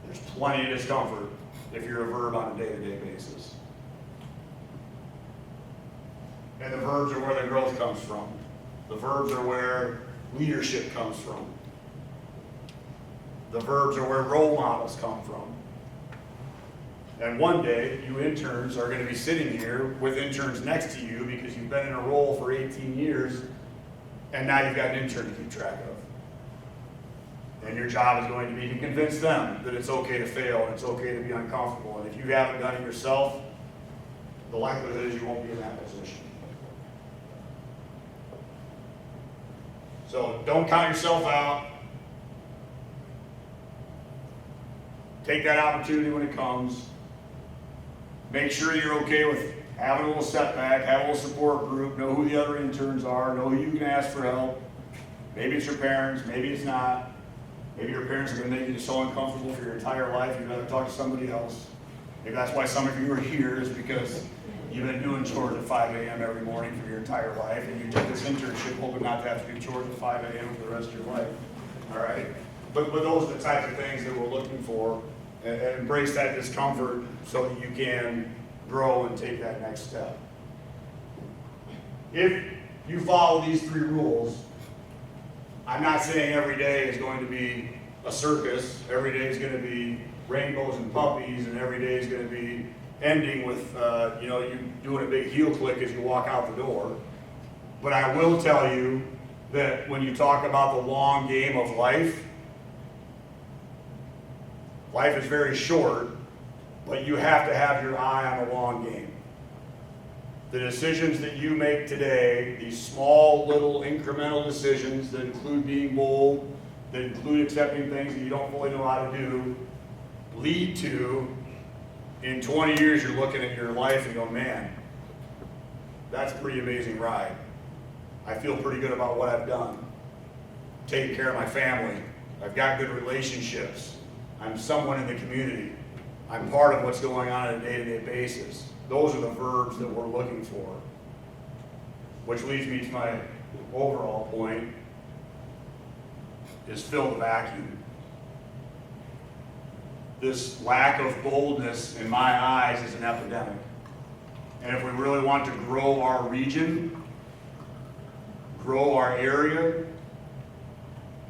there's plenty of discomfort if you're a verb on a day-to-day basis. And the verbs are where the growth comes from. The verbs are where leadership comes from. The verbs are where role models come from. And one day, you interns are going to be sitting here with interns next to you because you've been in a role for 18 years, and now you've got an intern to keep track of. And your job is going to be to convince them that it's okay to fail and it's okay to be uncomfortable. And if you haven't done it yourself, the likelihood is you won't be in that position. So don't count yourself out. Take that opportunity when it comes. Make sure you're okay with having a little setback, have a little support group, know who the other interns are, know who you can ask for help. Maybe it's your parents, maybe it's not. Maybe your parents are going to make you so uncomfortable for your entire life you'd rather talk to somebody else. Maybe that's why some of you are here, is because you've been doing chores at 5 a.m. every morning for your entire life, and you took this internship hoping not to have to do chores at 5 a.m. for the rest of your life. All right? But those are the types of things that we're looking for. And embrace that discomfort so that you can grow and take that next step. If you follow these 3 rules, I'm not saying every day is going to be a circus, every day is going to be rainbows and puppies, and every day is going to be ending with you doing a big heel click as you walk out the door. But I will tell you that when you talk about the long game of life, life is very short, but you have to have your eye on the long game. The decisions that you make today, these small little incremental decisions that include being bold, that include accepting things that you don't fully know how to do, lead to, in 20 years you're looking at your life and go, man, that's a pretty amazing ride. I feel pretty good about what I've done. I'm taking care of my family. I've got good relationships. I'm someone in the community. I'm part of what's going on a day-to-day basis. Those are the verbs that we're looking for. Which leads me to my overall point, is fill the vacuum. This lack of boldness in my eyes is an epidemic. And if we really want to grow our region, grow our area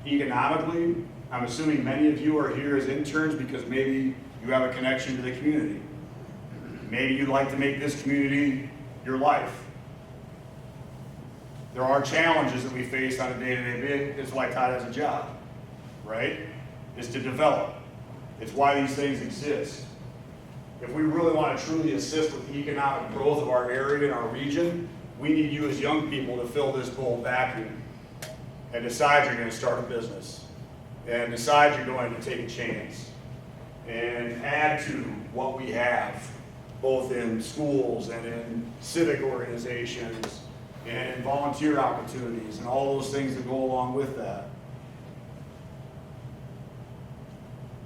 economically, I'm assuming many of you are here as interns because maybe you have a connection to the community. Maybe you'd like to make this community your life. There are challenges that we face on a day-to-day basis. It's why Todd has a job, right? Is to develop. It's why these things exist. If we really want to truly assist with the economic growth of our area and our region, we need you as young people to fill this bold vacuum and decide you're going to start a business and decide you're going to take a chance and add to what we have, both in schools and in civic organizations and in volunteer opportunities and all those things that go along with that.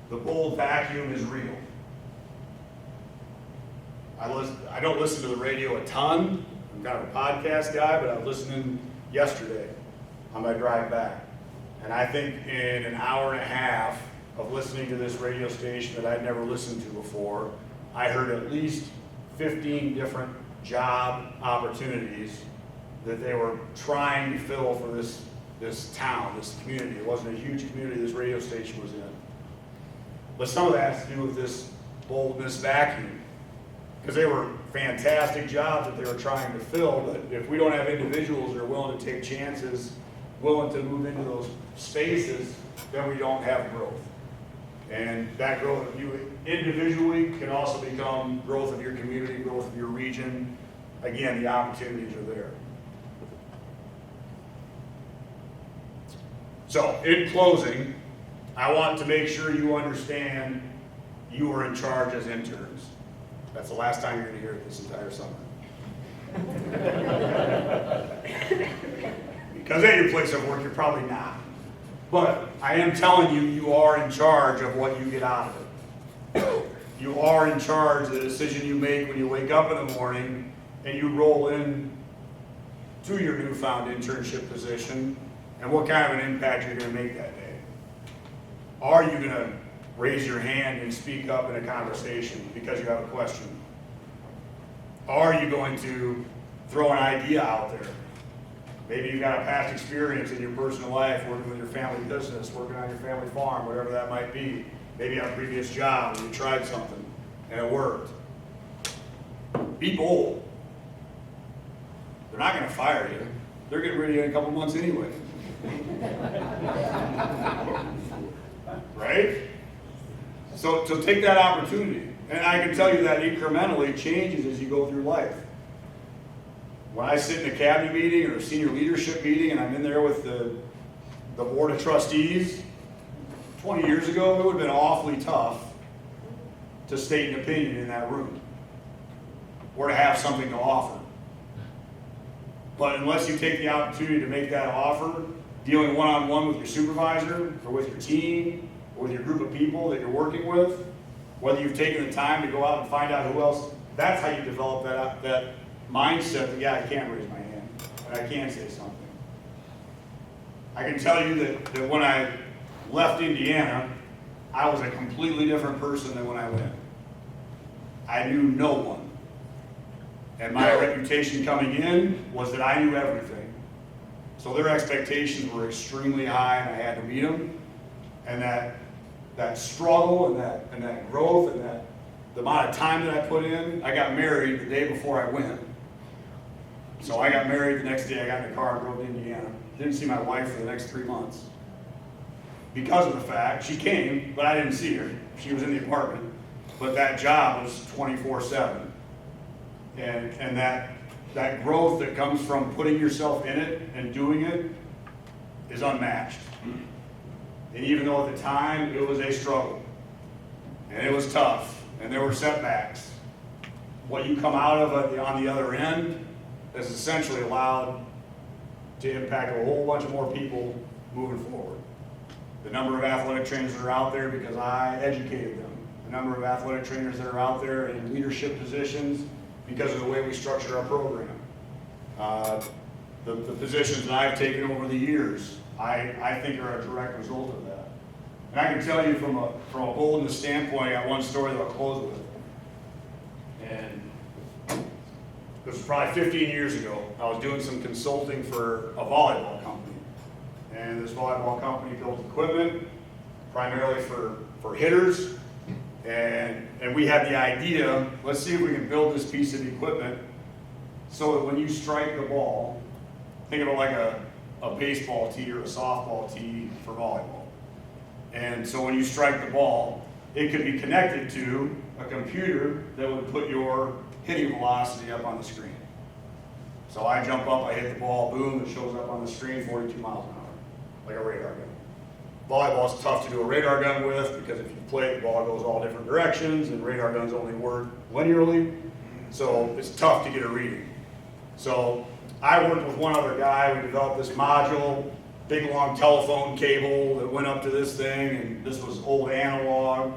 The bold vacuum is real. I don't listen to the radio a ton. I'm kind of a podcast guy, but I was listening yesterday on my drive back. And I think in an hour and a half of listening to this radio station that I'd never listened to before, I heard at least 15 different job opportunities that they were trying to fill for this town, this community. It wasn't a huge community this radio station was in. But some of that has to do with this boldness vacuum. Because they were fantastic jobs that they were trying to fill, but if we don't have individuals that are willing to take chances, willing to move into those spaces, then we don't have growth. And that growth of you individually can also become growth of your community, growth of your region. Again, the opportunities are there. So, in closing, I want to make sure you understand you are in charge as interns. That's the last time you're going to hear it this entire summer. Because at your place of work, you're probably not. But I am telling you, you are in charge of what you get out of it. You are in charge of the decision you make when you wake up in the morning and you roll in to your newfound internship position and what kind of an impact you're going to make that day. Are you going to raise your hand and speak up in a conversation because you have a question? Are you going to throw an idea out there? Maybe you've got a past experience in your personal life, working with your family business, working on your family farm, whatever that might be. Maybe you have a previous job where you tried something and it worked. Be bold. They're not going to fire you. They're getting rid of you in a couple months anyway. Right? So take that opportunity. And I can tell you that incrementally changes as you go through life. When I sit in a cabinet meeting or a senior leadership meeting and I'm in there with the board of trustees, 20 years ago, it would have been awfully tough to state an opinion in that room or to have something to offer. But unless you take the opportunity to make that offer, dealing one-on-one with your supervisor or with your team or with your group of people that you're working with, whether you've taken the time to go out and find out who else, that's how you develop that mindset that, yeah, I can raise my hand and I can say something. I can tell you that when I left Indiana, I was a completely different person than when I went. I knew no one. And my reputation coming in was that I knew everything. So their expectations were extremely high and I had to meet them. And that struggle and that growth and the amount of time that I put in, I got married the day before I went. So I got married, the next day I got in the car and drove to Indiana. Didn't see my wife for the next 3 months. Because of the fact, she came, but I didn't see her. She was in the apartment. But that job was 24/7. And that growth that comes from putting yourself in it and doing it is unmatched. And even though at the time it was a struggle, and it was tough, and there were setbacks, what you come out of on the other end is essentially allowed to impact a whole bunch more people moving forward. The number of athletic trainers that are out there because I educated them. The number of athletic trainers that are out there in leadership positions because of the way we structure our program. The positions that I've taken over the years, I think are a direct result of that. And I can tell you from a boldness standpoint, I got one story that I'll close with. And this was probably 15 years ago. I was doing some consulting for a volleyball company. And this volleyball company built equipment primarily for hitters. And we had the idea, let's see if we can build this piece of equipment so that when you strike the ball, think of it like a baseball tee or a softball tee for volleyball. And so when you strike the ball, it could be connected to a computer that would put your hitting velocity up on the screen. So I jump up, I hit the ball, boom, it shows up on the screen, 42 miles an hour, like a radar gun. Volleyball is tough to do a radar gun with because if you play it, the ball goes all different directions, and radar guns only work linearly, so it's tough to get a reading. So I worked with one other guy, we developed this module, big long telephone cable that went up to this thing, and this was old analog.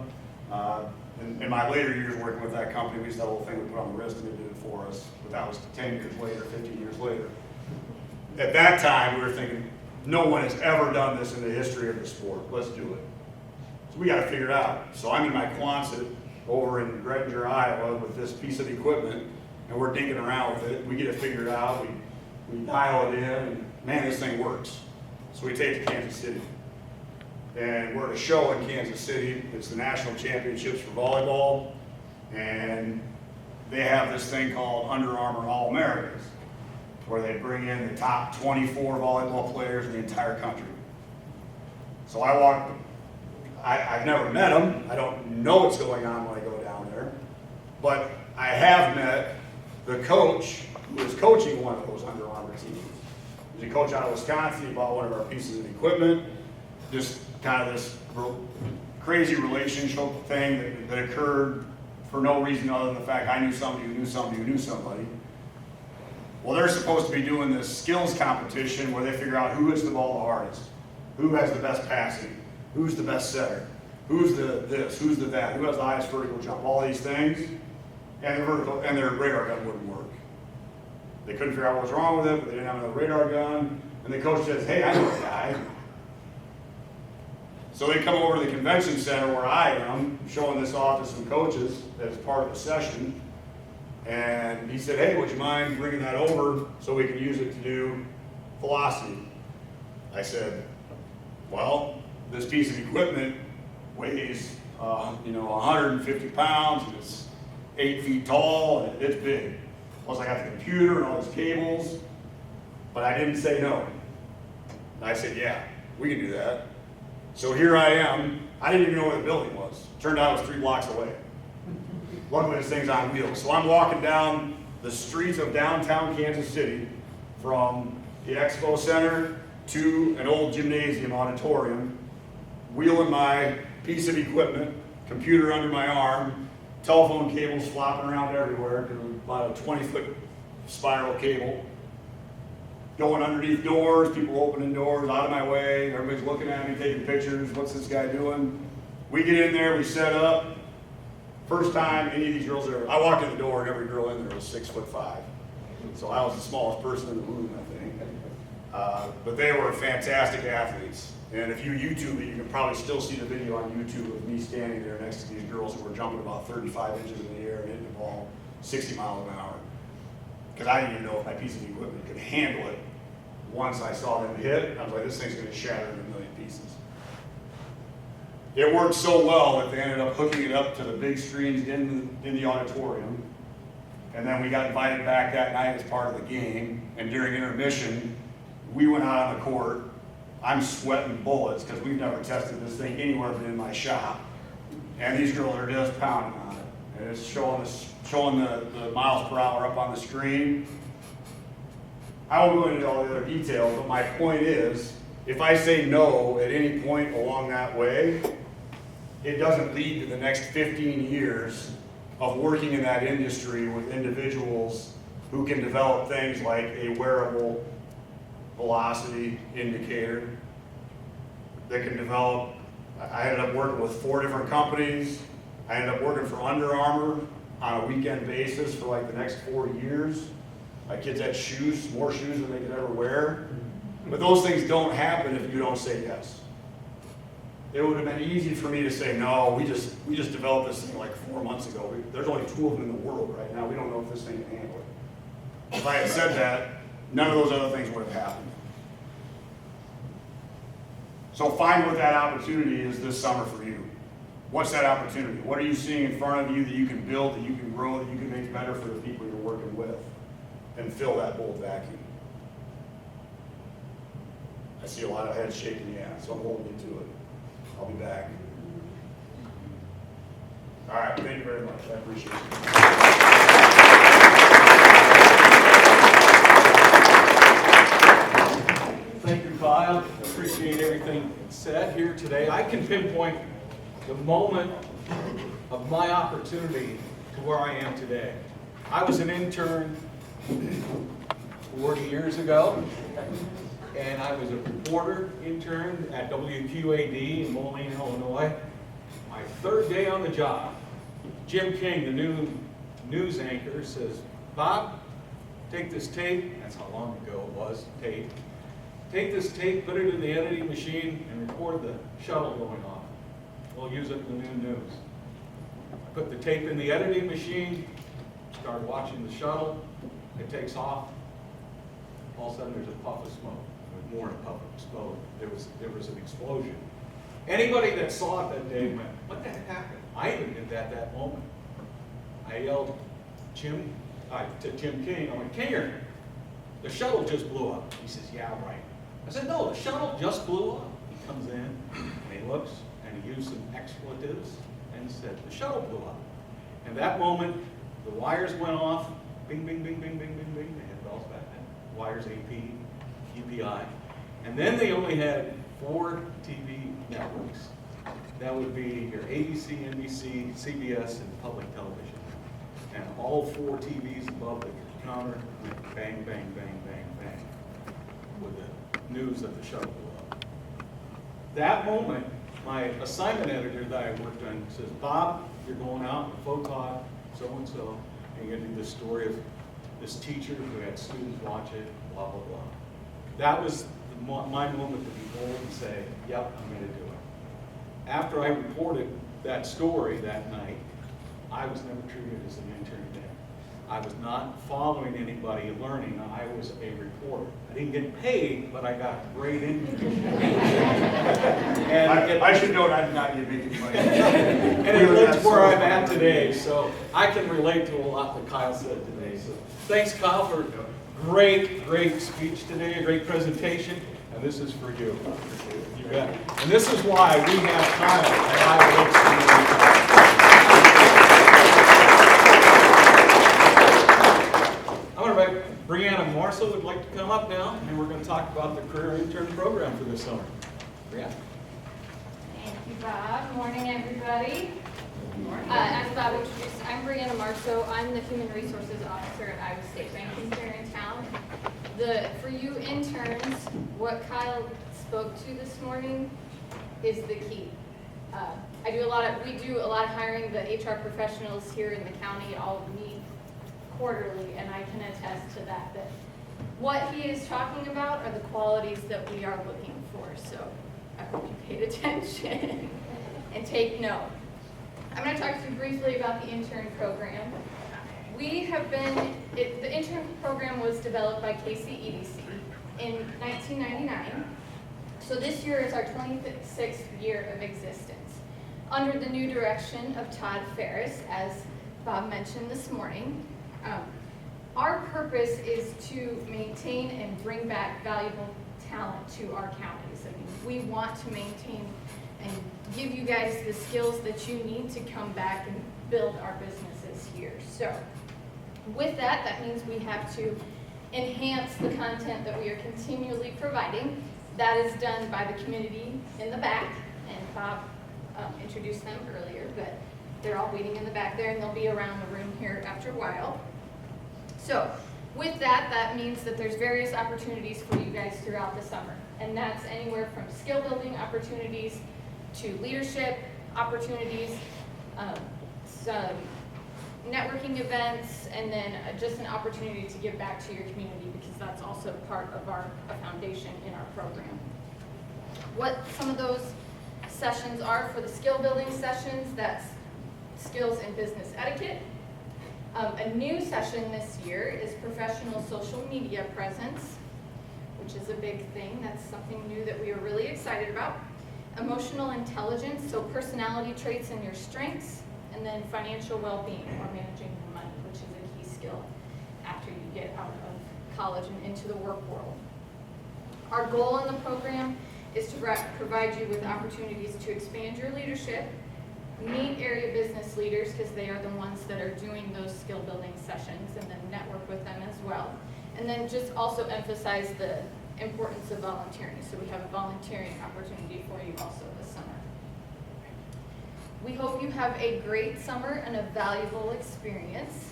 In my later years working with that company, we used that little thing we put on the wrist and they did it for us, but that was 10 years later, 15 years later. At that time, we were thinking, no one has ever done this in the history of the sport, let's do it. So we got to figure it out. So I'm in my Quonset over in Grettinger, Iowa with this piece of equipment, and we're dinking around with it. We get it figured out, we dial it in, and man, this thing works. So we take it to Kansas City. And we're at a show in Kansas City. It's the national championships for volleyball. And they have this thing called Under Armour All-Americans, where they bring in the top 24 volleyball players in the entire country. So I walk, I've never met them. I don't know what's going on when I go down there. But I have met the coach who is coaching one of those Under Armour teams. He's a coach out of Wisconsin. He bought one of our pieces of equipment. Just kind of this crazy relationship thing that occurred for no reason other than the fact I knew somebody who knew somebody who knew somebody. Well, they're supposed to be doing this skills competition where they figure out who hits the ball the hardest, who has the best passing, who's the best setter, who's the this, who's the that, who has the highest vertical jump, all these things, and their radar gun wouldn't work. They couldn't figure out what was wrong with it, but they didn't have another radar gun, and the coach says, hey, I know a guy. So they come over to the convention center where I am, showing this off to some coaches as part of the session. And he said, hey, would you mind bringing that over so we can use it to do velocity? I said, well, this piece of equipment weighs 150 pounds, and it's 8 feet tall, and it's big. Plus I got the computer and all those cables, but I didn't say no. And I said, yeah, we can do that. So here I am. I didn't even know where the building was. Turned out it was 3 blocks away. Luckily, this thing's on wheels. So I'm walking down the streets of downtown Kansas City from the Expo Center to an old gymnasium auditorium, wheeling my piece of equipment, computer under my arm, telephone cables flopping around everywhere, because it was about a 20-foot spiral cable. Going underneath doors, people opening doors, out of my way, everybody's looking at me, taking pictures, what's this guy doing? We get in there, we set up. First time any of these girls I walked in the door and every girl in there was 6'5". So I was the smallest person in the room, I think. But they were fantastic athletes. And if you YouTube it, you can probably still see the video on YouTube of me standing there next to these girls who were jumping about 35 inches in the air and hitting the ball 60 miles an hour. Because I didn't even know if my piece of equipment could handle it. Once I saw them hit, I was like, this thing's going to shatter in a million pieces. It worked so well that they ended up hooking it up to the big screens in the auditorium. And then we got invited back that night as part of the game, and during intermission, we went out on the court. I'm sweating bullets because we've never tested this thing anywhere but in my shop. And these girls are just pounding on it. And it's showing the miles per hour up on the screen. I won't go into all the other details, but my point is, if I say no at any point along that way, it doesn't lead to the next 15 years of working in that industry with individuals who can develop things like a wearable velocity indicator that can develop. I ended up working with 4 different companies. I ended up working for Under Armour on a weekend basis for like the next 4 years. My kids had shoes, more shoes than they could ever wear. But those things don't happen if you don't say yes. It would have been easy for me to say, no, we just developed this thing like 4 months ago. There's only 2 of them in the world right now. We don't know if this thing can handle it. If I had said that, none of those other things would have happened. So find what that opportunity is this summer for you. What's that opportunity? What are you seeing in front of you that you can build, that you can grow, that you can make better for the people you're working with, and fill that bold vacuum? I see a lot of heads shaking yeah, so I'm holding you to it. I'll be back. All right, thank you very much. I appreciate it. Thank you, Kyle. Appreciate everything said here today. I can pinpoint the moment of my opportunity to where I am today. I was an intern 40 years ago, and I was a reporter intern at WQAD in Moline, Illinois. My 3rd day on the job, Jim King, the new news anchor, says, Bob, take this tape, that's how long ago it was, tape. Take this tape, put it in the editing machine, and record the shuttle going off. We'll use it in the new news. I put the tape in the editing machine, started watching the shuttle, it takes off. All of a sudden there's a puff of smoke. More than a puff of smoke. There was an explosion. Anybody that saw it that day went, what the heck happened? I even did that moment. I yelled to Jim King, I went, Kinger, the shuttle just blew up. He says, yeah, right. I said, no, the shuttle just blew up. He comes in, and he looks, and he used some expletives, and he said, the shuttle blew up. And that moment, the wires went off, bing, bing, bing, bing, bing, bing, bing. They had bells back then. Wires, AP, UPI. And then they only had 4 TV networks. That would be your ABC, NBC, CBS, and public television. And all 4 TVs above the counter went bang, bang, bang, bang, bang with the news that the shuttle blew up. That moment, my assignment editor that I worked on says, Bob, you're going out and photog so-and-so, and you're going to do this story of this teacher who had students watch it, blah, blah, blah. That was my moment to be bold and say, yep, I'm going to do it. After I reported that story that night, I was never treated as an intern then. I was not following anybody learning. I was a reporter. I didn't get paid, but I got great information. I should note I did not get making money. And it looks where I'm at today, so I can relate to a lot that Kyle said today. So thanks, Kyle, for a great speech today, a great presentation, and this is for you. You bet. And this is why we have Kyle at Iowa Lakes Community College. Brianna Marshall would like to come up now, and we're going to talk about the career intern program for this summer. Brianna. Thank you, Bob. Morning, everybody. As Bob introduced, I'm Brianna Marceau. I'm the Human Resources Officer at Iowa State Bank here in town. For you interns, what Kyle spoke to this morning is the key. We do a lot of hiring. The HR professionals here in the county all meet quarterly, and I can attest to that what he is talking about are the qualities that we are looking for. So I hope you paid attention and take note. I'm going to talk to you briefly about the intern program. The intern program was developed by KCEDC in 1999. So this year is our 26th year of existence. Under the new direction of Todd Ferris, as Bob mentioned this morning, Our purpose is to maintain and bring back valuable talent to our counties. I mean, we want to maintain and give you guys the skills that you need to come back and build our businesses here. So with that, that means we have to enhance the content that we are continually providing. That is done by the community in the back, and Bob introduced them earlier, but they're all waiting in the back there, and they'll be around the room here after a while. So with that, that means that there's various opportunities for you guys throughout the summer, and that's anywhere from skill building opportunities to leadership opportunities, some networking events, and then just an opportunity to give back to your community, because that's also part of our foundation in our program. What some of those sessions are for the skill building sessions, that's skills in business etiquette. A new session this year is professional social media presence, which is a big thing. That's something new that we are really excited about. Emotional intelligence, so personality traits and your strengths, and then financial well-being, or managing your money, which is a key skill after you get out of college and into the work world. Our goal in the program is to provide you with opportunities to expand your leadership, meet area business leaders, because they are the ones that are doing those skill building sessions, and then network with them as well. And then just also emphasize the importance of volunteering. So we have a volunteering opportunity for you also this summer. We hope you have a great summer and a valuable experience.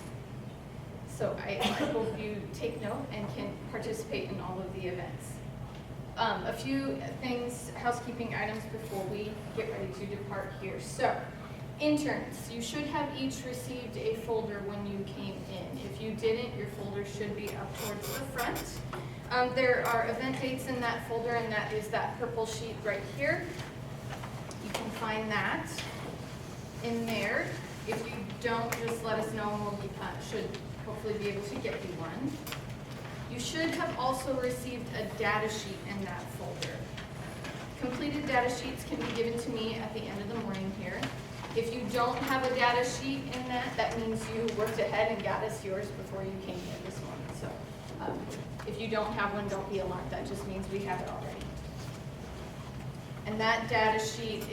So I hope you take note and can participate in all of the events. A few things, housekeeping items before we get ready to depart here. So, interns, you should have each received a folder when you came in. If you didn't, your folder should be up towards the front. There are event dates in that folder, and that is that purple sheet right here. You can find that in there. If you don't, just let us know, and we'll should hopefully be able to get you one. You should have also received a data sheet in that folder. Completed data sheets can be given to me at the end of the morning here. If you don't have a data sheet in that, that means you worked ahead and got us yours before you came here this morning. So if you don't have one, don't be alarmed. That just means we have it already. And that data sheet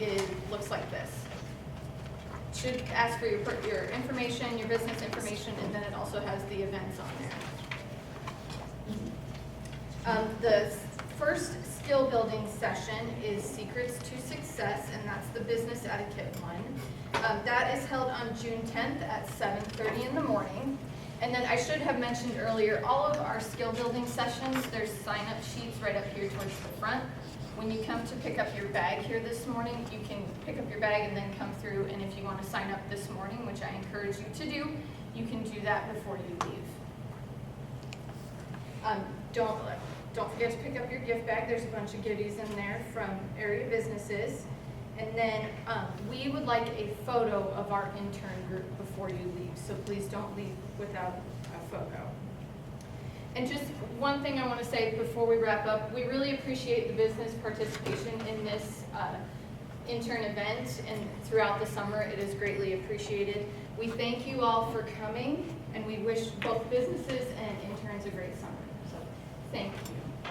looks like this. Should ask for your information, your business information, and then it also has the events on there. The first skill building session is Secrets to Success, and that's the business etiquette one. That is held on June 10th at 7:30 in the morning. And then I should have mentioned earlier, all of our skill building sessions, there's sign-up sheets right up here towards the front. When you come to pick up your bag here this morning, you can pick up your bag and then come through, and if you want to sign up this morning, which I encourage you to do, you can do that before you leave. Don't forget to pick up your gift bag. There's a bunch of goodies in there from area businesses. And then we would like a photo of our intern group before you leave, so please don't leave without a photo. And just one thing I want to say before we wrap up, we really appreciate the business participation in this intern event, and throughout the summer it is greatly appreciated. We thank you all for coming, and we wish both businesses and interns a great summer. So thank you.